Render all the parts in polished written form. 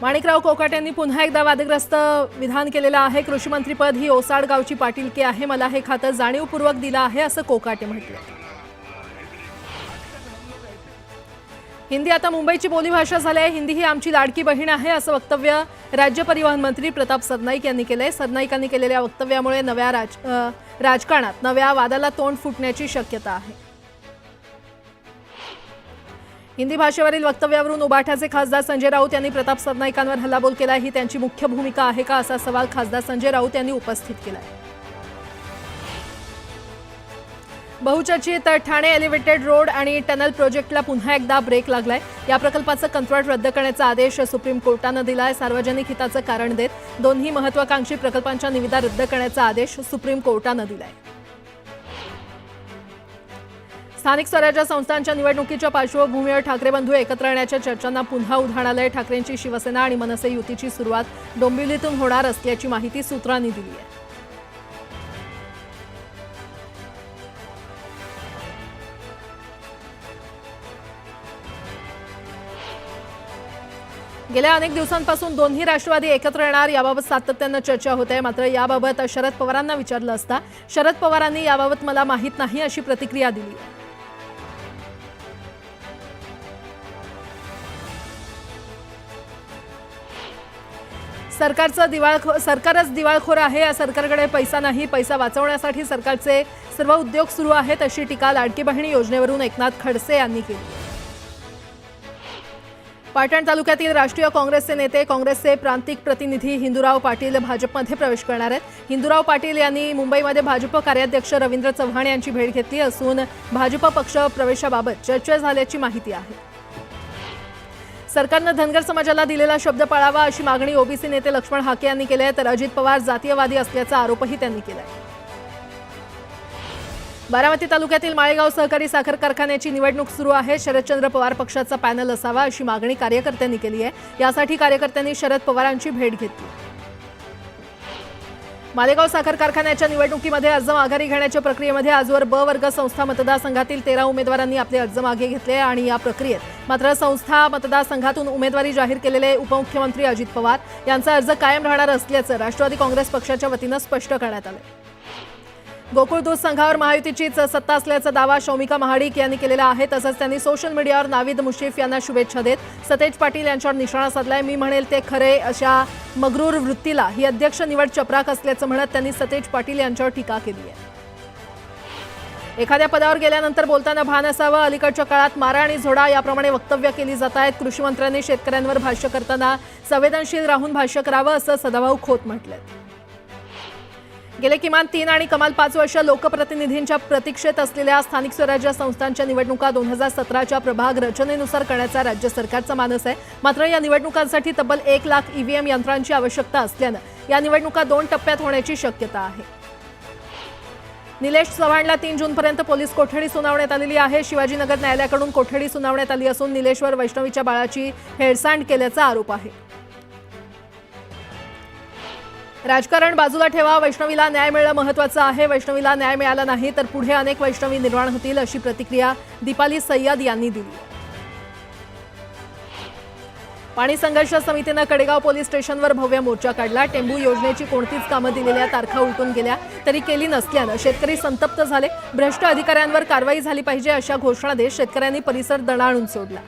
माणिकराव कोकाटे यांनी पुन्हा एकदा वादग्रस्त विधान केलेलं आहे। कृषी मंत्रीपद ही ओसाड गावची पाटीलकी आहे, मला हे खातं जाणीवपूर्वक दिलं आहे असं कोकाटे म्हटलं। हिंदी आता मुंबईची बोलीभाषा झाली आहे, हिंदी ही आमची लाडकी बहीण आहे असं वक्तव्य राज्य परिवहन मंत्री प्रताप सरनाईक यांनी केलंय। सरनाईकांनी केलेल्या वक्तव्यामुळे नव्या राजकारणात नव्या वादाला तोंड फुटण्याची शक्यता आहे। हिंदी भाषेवरील वक्तव्यावरून उबाठाचे खासदार संजय राऊत यांनी प्रताप सरनाईकांवर हल्लाबोल केला, ही त्यांची मुख्य भूमिका आहे का असा सवाल खासदार संजय राऊत यांनी उपस्थित केला। बहुचर्चित ठाणे एलिव्हेटेड रोड आणि टनल प्रोजेक्टला पुन्हा एकदा ब्रेक लागलाय। या प्रकल्पाचं कंत्राट रद्द करण्याचा आदेश सुप्रीम कोर्टानं दिलाय। सार्वजनिक हिताचं कारण देत दोन्ही महत्त्वाकांक्षी प्रकल्पांच्या निविदा रद्द करण्याचा आदेश सुप्रीम कोर्टानं दिलाय। स्थानिक स्वराज्य संस्थांच्या निवडणुकीच्या पार्श्वभूमीवर ठाकरे बंधू एकत्र येण्याच्या चर्चांना पुन्हा उधाण आलंय। ठाकरेंची शिवसेना आणि मनसे युतीची सुरुवात डोंबिवलीतून होणार असल्याची माहिती सूत्रांनी दिली आहे। गेल्या अनेक दिवसांपासून दोन्ही राष्ट्रवादी एकत्र येणार याबाबत सातत्यानं चर्चा होते। मात्र याबाबत शरद पवारांना विचारलं असता शरद पवारांनी याबाबत मला माहित नाही अशी प्रतिक्रिया दिली। सरकारच दिवाळखोर आहे, या सरकारकडे पैसा नाही, पैसा वाचवण्यासाठी सरकारचे सर्व उद्योग सुरू आहेत अशी टीका लाडकी बहीण योजनेवरून एकनाथ खडसे यांनी केली। पाटण तालुक्यातील राष्ट्रीय काँग्रेसचे नेते काँग्रेसचे प्रांतिक प्रतिनिधी हिंदूराव पाटील भाजपमध्ये प्रवेश करणार आहेत। हिंदूराव पाटील यांनी मुंबईमध्ये भाजप कार्याध्यक्ष रवींद्र चव्हाण यांची भेट घेतली असून भाजप पक्ष प्रवेशाबाबत चर्चा झाल्याची माहिती आहे। सरकारनं धनगर समाजाला दिलेला शब्द पाळावा अशी मागणी ओबीसी नेते लक्ष्मण हाके यांनी केली आहे, तर अजित पवार जातीयवादी असल्याचा आरोपही त्यांनी केलाय। बारामती तालुक्यातील माळेगाव सहकारी साखर कारखान्याची निवडणूक सुरू आहे। शरदचंद्र पवार पक्षाचा पॅनल असावा अशी मागणी कार्यकर्त्यांनी केली आहे। यासाठी कार्यकर्त्यांनी शरद पवारांची भेट घेतली। मालेगाव साखर कारखान्याच्या निवडणुकीमध्ये अर्ज माघारी घेण्याच्या प्रक्रियेमध्ये आजवर ब वर्ग संस्था मतदारसंघातील 13 उमेदवारांनी आपले अर्ज मागे घेतले आणि या प्रक्रियेत मात्र संस्था मतदारसंघातून उमेदवारी जाहीर केलेले उपमुख्यमंत्री अजित पवार यांचा अर्ज कायम राहणार असल्याचं राष्ट्रवादी काँग्रेस पक्षाच्या वतीनं स्पष्ट करण्यात आलं। गोकुळ दूध संघावर महायुतीचीच सत्ता असल्याचा दावा शौमिका महाडिक यांनी केलेला आहे। तसंच त्यांनी सोशल मीडियावर नाविद मुश्रीफ यांना शुभेच्छा देत सतेज पाटील यांच्यावर निशाणा साधलाय। मी म्हणेल ते खरे अशा मगरूर वृत्तीला ही अध्यक्ष निवड चपराक असल्याचं म्हणत त्यांनी सतेज पाटील यांच्यावर टीका केली आहे। एखाद्या पदावर गेल्यानंतर बोलताना भान असावं, अलीकडच्या काळात मारा आणि झोडा याप्रमाणे वक्तव्य केली जात आहेत। कृषी मंत्र्यांनी शेतकऱ्यांवर भाष्य करताना संवेदनशील राहून भाष्य करावं असं सदाभाऊ खोत म्हटलंय। गेले किमान 3 आणि कमाल 5 वर्ष लोकप्रतिनिधींच्या प्रतीक्षेत असलेल्या स्थानिक स्वराज्य संस्थांच्या निवडणुका 2017च्या प्रभाग रचनेनुसार करण्याचा राज्य सरकारचा मानस आहे। मात्र या निवडणुकांसाठी तब्बल 1 लाख ईव्हीएम यंत्रांची आवश्यकता असल्यानं या निवडणुका 2 टप्प्यात होण्याची शक्यता आहे। निलेश चव्हाणला 3 जूनपर्यंत पोलीस कोठडी सुनावण्यात आलेली आहे। शिवाजीनगर न्यायालयाकडून कोठडी सुनावण्यात आली असून निलेशवर वैष्णवीच्या बाळाची हेळसांड केल्याचा आरोप आहे। राजकारण बाजूला ठेवा, वैष्णवीला न्याय मिळणं महत्त्वाचं आहे। वैष्णवीला न्याय मिळाला नाही तर पुढे अनेक वैष्णवी निर्माण होतील अशी प्रतिक्रिया दीपाली सय्यद यांनी दिली। पाणी संघर्ष समितीनं कडेगाव पोलीस स्टेशनवर भव्य मोर्चा काढला। टेंबू योजनेची कोणतीच कामं दिलेल्या तारखा उलटून गेल्या तरी केली नसल्यानं शेतकरी संतप्त झाले। भ्रष्ट अधिकाऱ्यांवर कारवाई झाली पाहिजे अशा घोषणा देत शेतकऱ्यांनी परिसर दणाणून सोडला।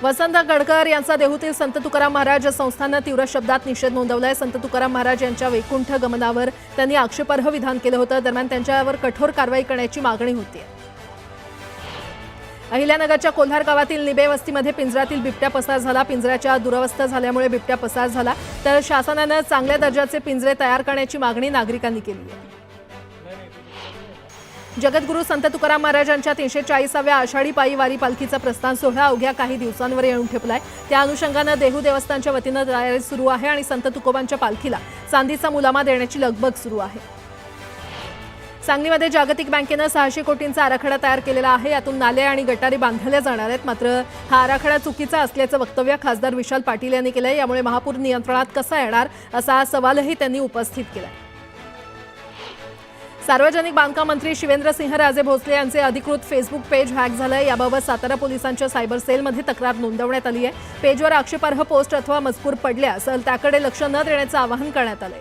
वसंत गडकर यांचा देहूतील संत तुकाराम महाराज संस्थानं तीव्र शब्दात निषेध नोंदवलाय। संत तुकाराम महाराज यांच्या वैकुंठ गमनावर त्यांनी आक्षेपार्ह विधान केलं होतं। दरम्यान त्यांच्यावर कठोर कारवाई करण्याची मागणी होती। अहिल्यानगरच्या कोल्हार गावातील निबे वस्तीमध्ये पिंजऱ्यातील बिबट्या पसार झाला। पिंजऱ्याच्या दुरवस्था झाल्यामुळे बिबट्या पसार झाला, तर शासनानं चांगल्या दर्जाचे पिंजरे तयार करण्याची मागणी नागरिकांनी केली आहे। जगद्गुरू संत तुकाराम महाराजांच्या 340व्या आषाढी पायी वारी पालखीचा प्रस्थान सोहळा अवघ्या काही दिवसांवर येऊन ठेपलाय। त्या अनुषंगानं देहू देवस्थानच्या वतीनं तयारी सुरू आहे आणि संत तुकोबांच्या पालखीला चांदीचा मुलामा देण्याची लगबग सुरू आहे। सांगलीमध्ये जागतिक बँकेनं 600 कोटींचा आराखडा तयार केलेला आहे। यातून नाले आणि गटारी बांधल्या जाणार आहेत। मात्र हा आराखडा चुकीचा असल्याचं वक्तव्य खासदार विशाल पाटील यांनी केलंय। यामुळे महापूर नियंत्रणात कसा येणार असा सवालही त्यांनी उपस्थित केलाय। सार्वजनिक बांधकाम मंत्री शिवेंद्रसिंहराजे भोसले यांचे अधिकृत फेसबुक पेज हॅक झालंय। याबाबत सातारा पोलिसांच्या सायबर सेलमध्ये तक्रार नोंदवण्यात आली आहे। पेजवर आक्षेपार्ह पोस्ट अथवा मजकूर पडल्यास त्याकडे लक्ष न देण्याचं आवाहन करण्यात आलंय।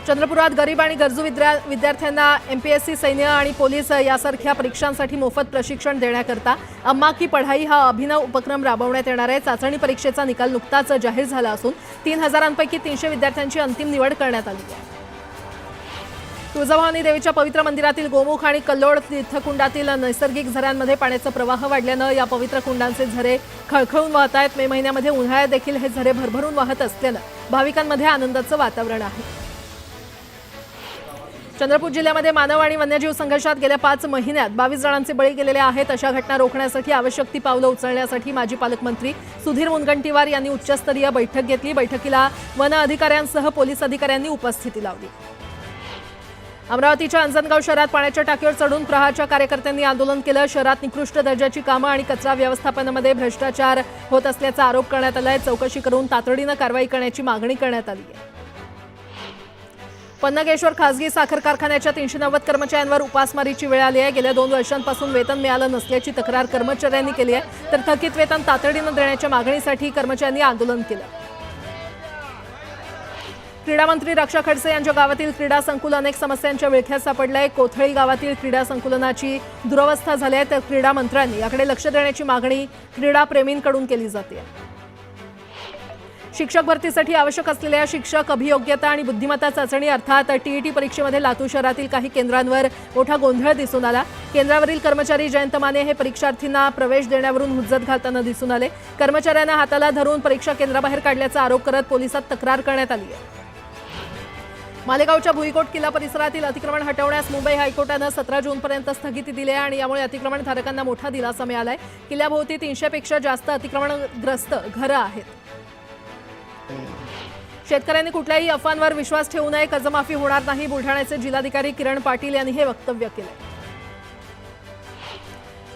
चंद्रपुरात गरीब आणि गरजू विद्यार्थ्यांना एमपीएससी, सैन्य आणि पोलीस यासारख्या परीक्षांसाठी मोफत प्रशिक्षण देण्याकरता अम्मा की पढाई हा अभिनव उपक्रम राबवण्यात येणार आहे। चाचणी परीक्षेचा निकाल नुकताच जाहीर झाला असून 3000 300 विद्यार्थ्यांची अंतिम निवड करण्यात आली आहे। तुळजाभवानी देवीच्या पवित्र मंदिरातील गोमुख आणि कल्लोळ तीर्थकुंडातील नैसर्गिक झऱ्यांमध्ये पाण्याचा प्रवाह वाढल्यानं या पवित्र कुंडांचे झरे खळखळून वाहत आहेत। मे महिन्यामध्ये उन्हाळ्यात देखील हे झरे भरभरून वाहत असल्यानं भाविकांमध्ये आनंदाचं वातावरण आहे। चंद्रपूर जिल्ह्यामध्ये मानव आणि वन्यजीव संघर्षात गेल्या 5 महिन्यात 22 जणांचे बळी गेलेले आहेत। अशा घटना रोखण्यासाठी आवश्यक ती पावलं उचलण्यासाठी माजी पालकमंत्री सुधीर मुनगंटीवार यांनी उच्चस्तरीय बैठक घेतली। बैठकीला वन अधिकाऱ्यांसह पोलीस अधिकाऱ्यांनी उपस्थिती लावली। अमरावतीच्या अंजनगाव शहरात पाण्याच्या टाकीवर चढून प्रहारच्या कार्यकर्त्यांनी आंदोलन केलं। शहरात निकृष्ट दर्जाची कामं आणि कचरा व्यवस्थापनामध्ये भ्रष्टाचार होत असल्याचा आरोप करण्यात आलाय। चौकशी करून तातडीनं कारवाई करण्याची मागणी करण्यात आली आहे। पन्नगेश्वर खासगी साखर कारखान्याच्या 390 कर्मचाऱ्यांवर उपासमारीची वेळ आली आहे। गेल्या 2 वर्षांपासून वेतन मिळालं नसल्याची तक्रार कर्मचाऱ्यांनी केली आहे, तर थकीत वेतन तातडीनं देण्याच्या मागणीसाठी कर्मचाऱ्यांनी आंदोलन केलं। क्रीडा मंत्री रक्षा खडसे यांच्या गावातील क्रीडा संकुल अनेक समस्यांच्या विळख्यात सापडलंय। कोथळी गावातील क्रीडा संकुलनाची दुरवस्था झाली आहे, तर क्रीडा मंत्र्यांनी याकडे लक्ष देण्याची मागणी क्रीडा प्रेमींकडून केली जाते। शिक्षक भरतीसाठी आवश्यक असलेल्या शिक्षक अभियोग्यता आणि बुद्धिमत्ता चाचणी अर्थात टीईटी परीक्षेमध्ये लातूर शहरातील काही केंद्रांवर मोठा गोंधळ दिसून आला। केंद्रावरील कर्मचारी जयंत माने हे परीक्षार्थींना प्रवेश देण्यावरून हुज्जत घालताना दिसून आले। कर्मचाऱ्यांना हाताला धरून परीक्षा केंद्राबाहेर काढल्याचा आरोप करत पोलिसात तक्रार करण्यात आली आहे। मालेगावच्या भुईकोट किल्ला परिसरातील अतिक्रमण हटवण्यास मुंबई हायकोर्टानं 17 जूनपर्यंत स्थगिती दिली आहे आणि यामुळे अतिक्रमणधारकांना मोठा दिलासा मिळालाय। किल्ल्याभोवती 300 पेक्षा जास्त अतिक्रमणग्रस्त घरं आहेत। शेतकऱ्यांनी कुठल्याही अफवांवर विश्वास ठेवू नये, कर्जमाफी होणार नाही, बुलढाण्याचे जिल्हाधिकारी किरण पाटील यांनी हे वक्तव्य केले।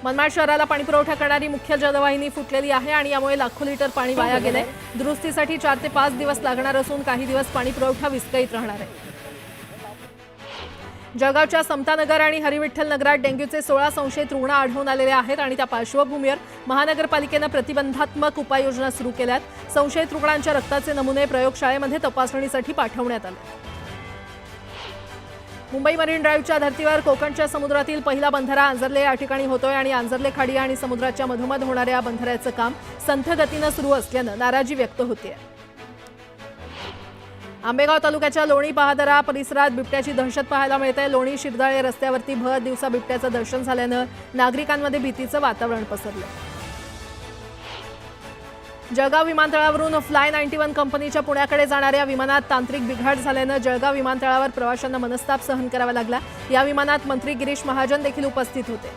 मनमाड शहराला पाणीपुरवठा करणारी मुख्य जलवाहिनी फुटलेली आहे आणि यामुळे लाखो लिटर पाणी वाया गेले। दुरुस्तीसाठी 4 ते 5 दिवस लागणार असून काही दिवस पाणीपुरवठा विस्कळीत राहणार आहे। जळगावच्या समतानगर आणि हरिविठ्ठल नगरात डेंग्यूचे 16 संशयित रुग्ण आढळून आलेले आहेत आणि त्या पार्श्वभूमीवर महानगरपालिकेनं प्रतिबंधात्मक उपाययोजना सुरू केल्यात। संशयित रुग्णांच्या रक्ताचे नमुने प्रयोगशाळेमध्ये तपासणीसाठी पाठवण्यात आले। मुंबई मरीन ड्राईव्हच्या धर्तीवर कोकणच्या समुद्रातील पहिला बंधारा आंजर्ले या ठिकाणी होतोय आणि आंजर्ले खाडी आणि समुद्राच्या मधोमध होणाऱ्या बंधाऱ्याचं काम संथ गतीनं सुरू असल्यानं नाराजी व्यक्त होते। आंबेगाव तालुक्याच्या लोणी बहादरा परिसरात बिबट्याची दहशत पाहायला मिळते। लोणी शिरदाळे रस्त्यावरती भर दिवसा बिबट्याचं दर्शन झाल्यानं नागरिकांमध्ये भीतीचं वातावरण पसरलं। जळगाव विमानतळावरून फ्लाय 91 कंपनीच्या पुण्याकडे जाणाऱ्या विमानात तांत्रिक बिघाड झाल्यानं जळगाव विमानतळावर प्रवाशांना मनस्ताप सहन करावा लागला। या विमानात मंत्री गिरीश महाजन देखील उपस्थित होते।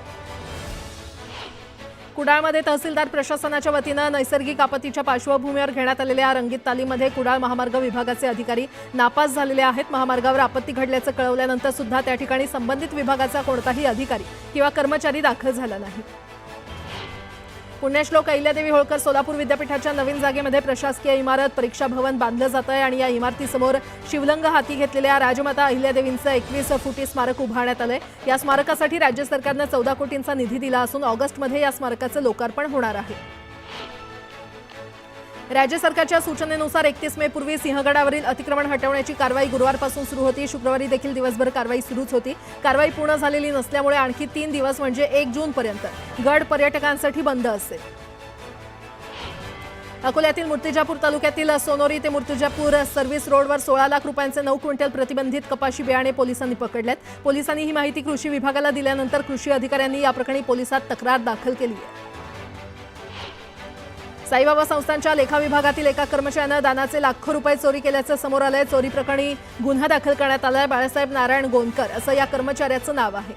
कुडाळमध्ये तहसीलदार प्रशासनाच्या वतीनं नैसर्गिक आपत्तीच्या पार्श्वभूमीवर घेण्यात आलेल्या रंगीत तालीमध्ये कुडाळ महामार्ग विभागाचे अधिकारी नापास झालेले आहेत। महामार्गावर आपत्ती घडल्याचं कळवल्यानंतर सुद्धा त्या ठिकाणी संबंधित विभागाचा कोणताही अधिकारी किंवा कर्मचारी दाखल झाला नाही। पुण्यश्लोक अहिल्यादेवी होळकर सोलापूर विद्यापीठाच्या नवीन जागेमध्ये प्रशासकीय इमारत परीक्षा भवन बांधलं जात आहे आणि या इमारतीसमोर शिवलिंग हाती घेतलेल्या राजमाता अहिल्यादेवींचं 21 फुटी स्मारक उभारण्यात आलंय। या स्मारकासाठी राज्य सरकारनं 14 कोटींचा निधी दिला असून ऑगस्टमध्ये या स्मारकाचं लोकार्पण होणार आहे। राज्य सरकारच्या सूचनेनुसार 31 मे पूर्वी सिंहगडावरील अतिक्रमण हटवण्याची कारवाई गुरुवारपासून सुरू होती। शुक्रवारी देखील दिवसभर कारवाई सुरूच होती। कारवाई पूर्ण झालेली नसल्यामुळे आणखी 3 दिवस म्हणजे 1 जूनपर्यंत गड पर्यटकांसाठी बंद असेल। अकोल्यातील मूर्तिजापूर तालुक्यातील सोनोरी ते मूर्तिजापूर सर्व्हिस रोडवर 16 लाख रुपयांचे 9 क्विंटल प्रतिबंधित कपाशी बियाणे पोलिसांनी पकडलेत। पोलिसांनी ही माहिती कृषी विभागाला दिल्यानंतर कृषी अधिकाऱ्यांनी या प्रकरणी पोलिसात तक्रार दाखल केली आहे। साईबाबा संस्थांच्या लेखा विभागातील एका कर्मचाऱ्यानं दानाचे लाखो रुपये चोरी केल्याचं समोर आलंय। चोरी प्रकरणी गुन्हा दाखल करण्यात आलाय। बाळासाहेब नारायण गोंदकर असं या कर्मचाऱ्याचं नाव आहे।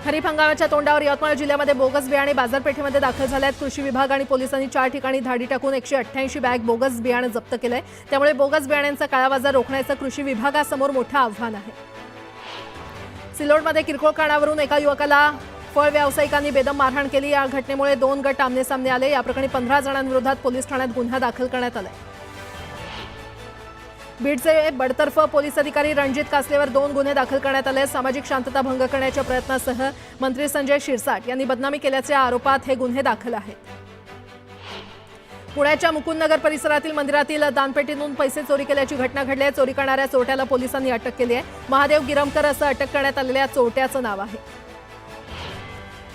खरीप हंगामाच्या तोंडावर यवतमाळ जिल्ह्यामध्ये बोगस बियाणे बाजारपेठेमध्ये दाखल झाल्यात। कृषी विभाग आणि पोलिसांनी 4 ठिकाणी धाडी टाकून 188 बॅग बोगस बियाणे जप्त केलंय। त्यामुळे बोगस बियाण्यांचा काळाबाजार रोखण्याचं कृषी विभागासमोर मोठं आव्हान आहे। सिल्लोडमध्ये किरकोळ कारणावरून एका युवकाला फळ व्यावसायिकांनी बेदम मारहाण केली। या घटनेमुळे 2 गट आमने-सामने आले। या प्रकरणी 15 जणांविरोधात पोलीस ठाण्यात गुन्हा दाखल करण्यात आलाय। बीडचे बडतर्फ पोलीस अधिकारी रणजित कासलेवर 2 गुन्हे दाखल करण्यात आले. सामाजिक शांतता भंग करण्याच्या प्रयत्नासह मंत्री संजय शिरसाट यांनी बदनामी केल्याच्या आरोपात हे गुन्हे दाखल आहेत. पुण्याच्या मुकुंदनगर परिसरातील मंदिरातील दानपेटीतून पैसे चोरी केल्याची घटना घडली आहे. चोरी करणाऱ्या चोरट्याला पोलिसांनी अटक केली आहे. महादेव गिरमकर असं अटक करण्यात आलेल्या चोरट्याचं नाव आहे.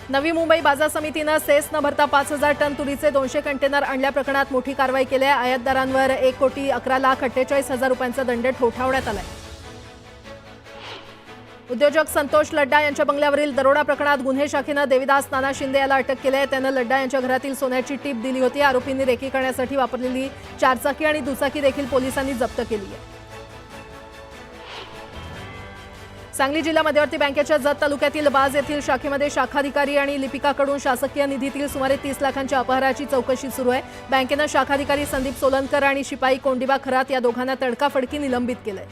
नवी मुंबई बाजार समितीनं सेस न भरता 5,000 टन तुरीचे 200 कंटेनर आणल्या प्रकरणात मोठी कारवाई केली आहे. आयातदारांवर 1,11,48,000 रुपयांचा दंड ठोठावण्यात आलाय. उद्योजक संतोष लड्डा यांच्या बंगल्यावरील दरोडा प्रकरणात गुन्हे शाखेनं देविदास नाना शिंदे याला अटक केली आहे. त्यानं लड्डा यांच्या घरातील सोन्याची टीप दिली होती. आरोपींनी रेकी करण्यासाठी वापरलेली 4 चाकी आणि दुचाकी देखील पोलिसांनी जप्त केली आहे. सांगली जिल्हा मध्यवर्ती बँकेच्या जत तालुक्यातील बाज येथील शाखेमध्ये शाखाधिकारी आणि लिपिकाकडून शासकीय निधीतील सुमारे 30 लाखांच्या अपहाराची चौकशी सुरू आहे. बँकेनं शाखाधिकारी संदीप सोलनकर आणि शिपाई कोंडिबा खरात या दोघांना तडकाफडकी निलंबित केलंय.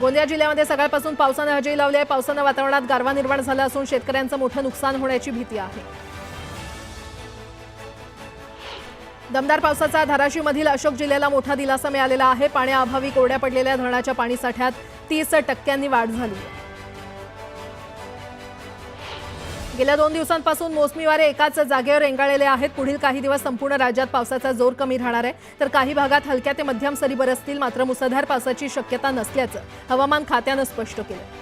गोंदिया जिल्ह्यामध्ये सकाळपासून पावसानं हजेरी लावली आहे. पावसानं वातावरणात गारवा निर्माण झाला असून शेतकऱ्यांचं मोठं नुकसान होण्याची भीती आहे. दमदार पावसाचा धाराशिवमधील अशोक जिल्ह्याला मोठा दिलासा मिळालेला आहे. पाण्याअभावी कोरड्या पडलेल्या धरणाच्या पाणीसाठ्यात 30% वाढ झाली आहे. गेल्या 2 दिवसांपासून मोसमी वारे एकाच जागेवर रेंगाळलेले आहेत. पुढील काही दिवस संपूर्ण राज्यात पावसाचा जोर कमी राहणार आहे, तर काही भागात हलक्या ते मध्यम सरी बरसतील. मात्र मुसळधार पावसाची शक्यता नसल्याचं हवामान खात्यानं स्पष्ट केलं.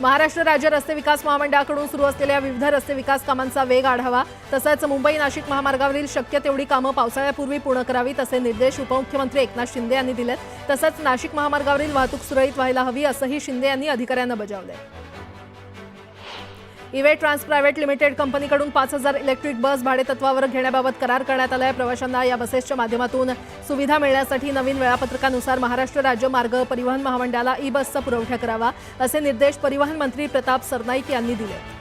महाराष्ट्र राज्य रस्ते विकास महामंडळाकडून सुरू असलेल्या विविध रस्ते विकास कामांचा वेग आढावा तसंच मुंबई नाशिक महामार्गावरील शक्य तेवढी कामं पावसाळ्यापूर्वी पूर्ण करावीत असे निर्देश उपमुख्यमंत्री एकनाथ शिंदे यांनी दिलेत. तसंच नाशिक महामार्गावरील वाहतूक सुरळीत व्हायला हवी असंही शिंदे यांनी अधिकाऱ्यांना बजावलंय. इवे ट्रान्स प्रायव्हेट लिमिटेड कंपनीकडून 5,000 इलेक्ट्रिक बस भाडेतत्वावर घेण्याबाबत करार करण्यात आला आहे. प्रवाशांना या बसेसच्या माध्यमातून सुविधा मिळण्यासाठी नवीन वेळापत्रकानुसार महाराष्ट्र राज्य मार्ग परिवहन महामंडळाला ई बसचा पुरवठा करावा असे निर्देश परिवहन मंत्री प्रताप सरनाईक यांनी दिले.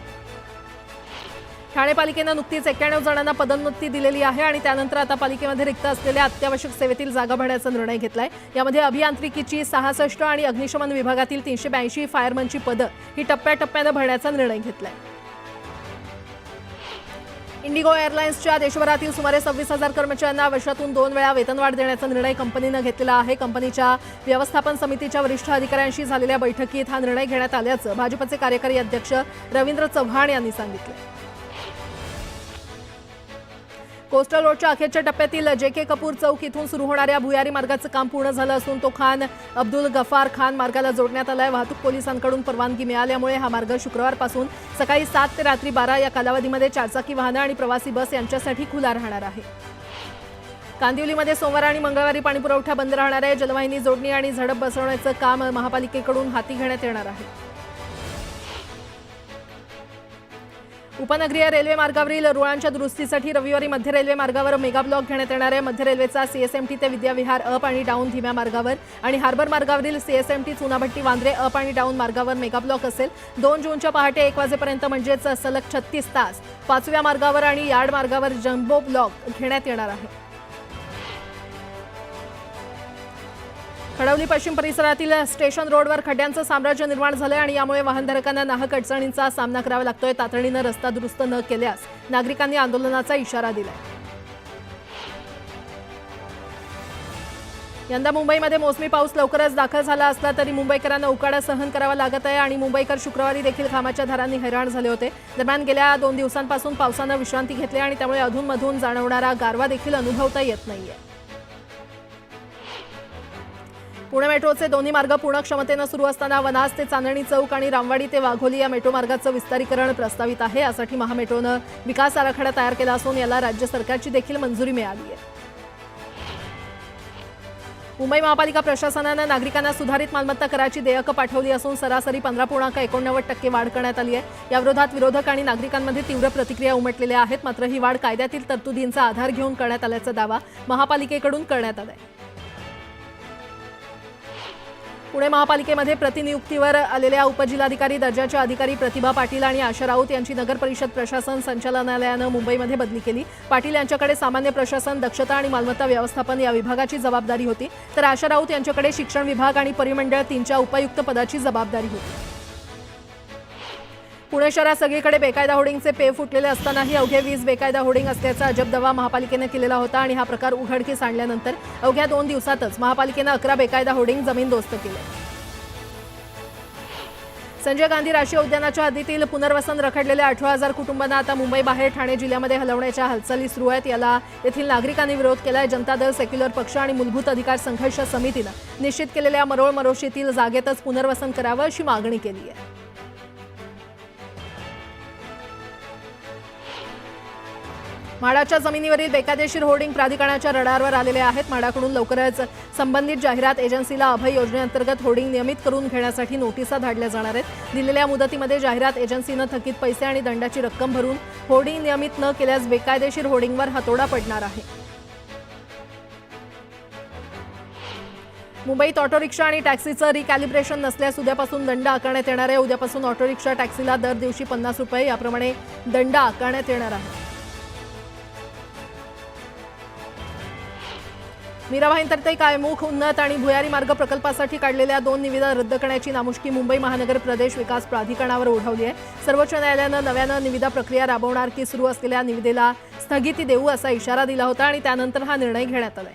ठाणे पालिकेनं नुकतीच 91 जणांना पदोन्नती दिलेली आहे आणि त्यानंतर आता पालिकेमध्ये रिक्त असलेल्या अत्यावश्यक सेवेतील जागा भरण्याचा निर्णय घेतलाय. यामध्ये अभियांत्रिकीची 66 आणि अग्निशमन विभागातील 382 फायरमनची पदं ही टप्प्याटप्प्यानं भरण्याचा निर्णय घेतलाय. इंडिगो एअरलाइन्सच्या देशभरातील सुमारे 26,000 कर्मचाऱ्यांना वर्षातून 2 वेळा वेतनवाढ देण्याचा निर्णय कंपनीनं घेतलेला आहे. कंपनीच्या व्यवस्थापन समितीच्या वरिष्ठ अधिकाऱ्यांशी झालेल्या बैठकीत हा निर्णय घेण्यात आल्याचं भाजपचे कार्यकारी अध्यक्ष रवींद्र चव्हाण यांनी सांगितलं. कोस्टल रोडच्या अखेरच्या टप्प्यातील JK कपूर चौक इथून सुरू होणाऱ्या भुयारी मार्गाचं काम पूर्ण झालं असून तो खान अब्दुल गफार खान मार्गाला जोडण्यात आलाय. वाहतूक पोलिसांकडून परवानगी मिळाल्यामुळे हा मार्ग शुक्रवारपासून सकाळी 7 ते रात्री 12 या कालावधीमध्ये 4 चाकी वाहनं आणि प्रवासी बस यांच्यासाठी खुला राहणार आहे. कांदिवलीमध्ये सोमवार आणि मंगळवारी पाणीपुरवठा बंद राहणार आहे. जलवाहिनी जोडणी आणि झडप बसवण्याचं काम महापालिकेकडून हाती घेण्यात येणार आहे. उपनगरीय रेल्वे मार्गावरील रुळांच्या दुरुस्तीसाठी रविवारी मध्य रेल्वे मार्गावर मेगा ब्लॉक घेण्यात येणार आहे. मध्य रेल्वेचा CSMT ते विद्याविहार अप आणि डाऊन धीम्या मार्गावर आणि हार्बर मार्गावरील CSMT चुनाभट्टी वांद्रे अप आणि डाऊन मार्गावर मेगा ब्लॉक असेल. 2 जूनच्या पहाटे 1 वाजेपर्यंत म्हणजेच सलग 36 तास 5व्या मार्गावर आणि यार्ड मार्गावर जम्बो ब्लॉक घेण्यात येणार आहे. खडवली पश्चिम परिसरातील स्टेशन रोडवर खड्ड्यांचं साम्राज्य निर्माण झालंय आणि यामुळे वाहनधारकांना नाहक अडचणींचा सामना करावा लागतोय. तातडीनं रस्ता दुरुस्त न केल्यास नागरिकांनी आंदोलनाचा इशारा दिलाय. यंदा मुंबईमध्ये मोसमी पाऊस लवकरच दाखल झाला असला तरी मुंबईकरांना उकाडा सहन करावा लागत आहे आणि मुंबईकर शुक्रवारी देखील घामाच्या धारांनी हैराण झाले होते. दरम्यान गेल्या 2 दिवसांपासून पावसानं विश्रांती घेतली आणि त्यामुळे अधूनमधून जाणवणारा गारवा देखील अनुभवता येत नाहीये. पुणे मेट्रोचे दोन्ही मार्ग पूर्ण क्षमतेनं सुरू असताना वनाज ते चांदणी चौक आणि रामवाडी ते वाघोली या मेट्रो मार्गाचं विस्तारीकरण प्रस्तावित आहे. यासाठी महामेट्रोनं विकास आराखडा तयार केला असून याला राज्य सरकारची देखील मंजुरी मिळाली आहे. मुंबई महापालिका प्रशासनानं नागरिकांना सुधारित मालमत्ता कराची देयकं पाठवली असून सरासरी 15.89% वाढ करण्यात आली आहे. याविरोधात विरोधक आणि नागरिकांमध्ये तीव्र प्रतिक्रिया उमटलेल्या आहेत. मात्र ही वाढ कायद्यातील तरतुदींचा आधार घेऊन करण्यात आल्याचा दावा महापालिकेकडून करण्यात आलाय. पुणे महापालिकेमध्ये प्रतिनियुक्तीवर आलेल्या उपजिल्हाधिकारी दर्जाच्या अधिकारी प्रतिभा पाटील आणि आशा राऊत यांची नगर परिषद प्रशासन संचालनालयानं मुंबईमध्ये बदली केली. पाटील यांच्याकडे सामान्य प्रशासन, दक्षता आणि मालमत्ता व्यवस्थापन या विभागाची जबाबदारी होती, तर आशा राऊत यांच्याकडे शिक्षण विभाग आणि परिमंडळ 3च्या उपायुक्त पदाची जबाबदारी होती. पुणे शहरात सगळीकडे बेकायदा होर्डिंगचे पे फुटलेले असतानाही अवघे 20 बेकायदा होर्डिंग असल्याचा अजब दावा महापालिकेने केलेला होता आणि हा प्रकार उघडकीस आणल्यानंतर अवघ्या 2 दिवसातच महापालिकेने 11 बेकायदा होर्डिंग जमीनदोस्त केले. संजय गांधी राष्ट्रीय उद्यानाच्या हद्दीतील पुनर्वसन रखडलेल्या 18,000 कुटुंबांना आता मुंबई बाहेर ठाणे जिल्ह्यामध्ये हलवण्याच्या हालचाली सुरू आहेत. याला येथील नागरिकांनी विरोध केलाय. जनता दल, सेक्युलर पक्ष आणि मूलभूत अधिकार संघर्ष समितीनं निश्चित केलेल्या मरोळ मरोशीतील जागेतच पुनर्वसन करावं अशी मागणी केली आहे. म्हाडाच्या जमिनीवरील बेकायदेशीर होर्डिंग प्राधिकरणाच्या रडारवर आलेले आहेत. म्हाडाकडून लवकरच संबंधित जाहिरात एजन्सीला अभय योजनेअंतर्गत होर्डिंग नियमित करून घेण्यासाठी नोटिसा धाडल्या जाणार आहेत. दिलेल्या मुदतीमध्ये जाहिरात एजन्सीनं थकीत पैसे आणि दंडाची रक्कम भरून होर्डिंग नियमित न केल्यास बेकायदेशीर होर्डिंगवर हातोडा पडणार आहे. मुंबईत ऑटो रिक्षा आणि टॅक्सीचं रिकॅलिब्रेशन नसल्यास उद्यापासून दंड आकारण्यात येणार आहे. उद्यापासून ऑटो रिक्षा, टॅक्सीला दर दिवशी 50 रुपये याप्रमाणे दंड आकारण्यात येणार आहे. मीरा भाईंदर कायमुख, उन्नत आणि भुयारी मार्ग प्रकल्पासाठी काढलेल्या 2 निविदा रद्द करण्याची नामुष्की मुंबई महानगर प्रदेश विकास प्राधिकरणावर ओढवली आहे. सर्वोच्च न्यायालयानं नव्यानं निविदा प्रक्रिया राबवणार की सुरू असलेल्या निविदेला स्थगिती देऊ असा इशारा दिला होता आणि त्यानंतर हा निर्णय घेण्यात आलाय.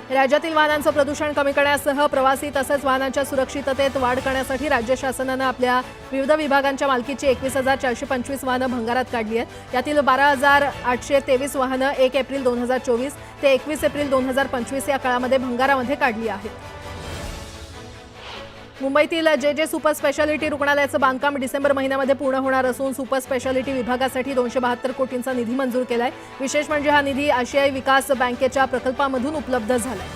राज्यातील वाहनांचं प्रदूषण कमी करण्यासह प्रवासी तसंच वाहनांच्या सुरक्षिततेत वाढ करण्यासाठी राज्य शासनानं आपल्या विविध विभागांच्या मालकीची 21,425 वाहनं भंगारात काढली आहेत. यातील 12,823 वाहनं 1 एप्रिल 2024 ते 21 एप्रिल 2025 या काळामध्ये भंगारामध्ये काढली आहेत. मुंबईतील जे सुपर स्पेशालिटी रुग्णालयाचं बांधकाम डिसेंबर महिन्यामध्ये पूर्ण होणार असून सुपर स्पेशालिटी विभागासाठी 272 कोटींचा निधी मंजूर केलाय. विशेष म्हणजे हा निधी आशियाई विकास बँकेच्या प्रकल्पामधून उपलब्ध झालाय.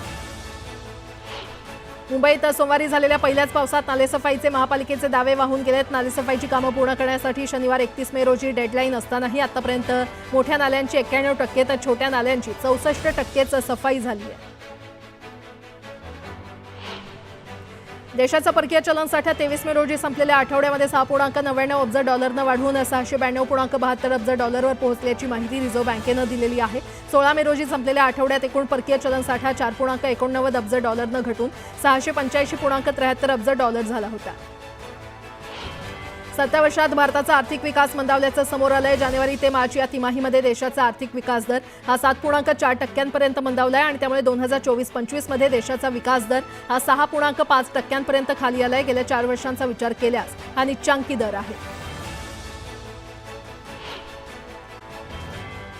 मुंबईत सोमवारी झालेल्या पहिल्याच पावसात नालेसफाईचे महापालिकेचे दावे वाहून गेलेत. नालेसफाईची कामं पूर्ण करण्यासाठी शनिवार 31 मे रोजी डेडलाईन असतानाही आतापर्यंत मोठ्या नाल्यांची 91% तर छोट्या नाल्यांची 64%च सफाई झाली आहे. देशाचा परकीय चलन साठा 23 मे रोजी संपलेल्या आठवड्यामध्ये 6.99 अब्ज डॉलरनं वाढून 692.72 अब्ज डॉलरवर पोहोचल्याची माहिती रिझर्व्ह बँकेनं दिलेली आहे. 16 मे रोजी संपलेल्या आठवड्यात एकूण परकीय चलन साठा 4.89 अब्ज डॉलरनं घटून 685.73 अब्ज डॉलर झाला होता. 7 वर्षात भारताचा आर्थिक विकास मंदावल्याचं समोर आलंय. जानेवारी ते मार्च या तिमाहीमध्ये देशाचा आर्थिक विकास दर हा 7.4% मंदावलाय आणि त्यामुळे 2024-25 मध्ये देशाचा विकास दर हा 6.5% खाली आलाय. गेल्या 4 वर्षांचा विचार केल्यास हा निच्चांकी दर आहे.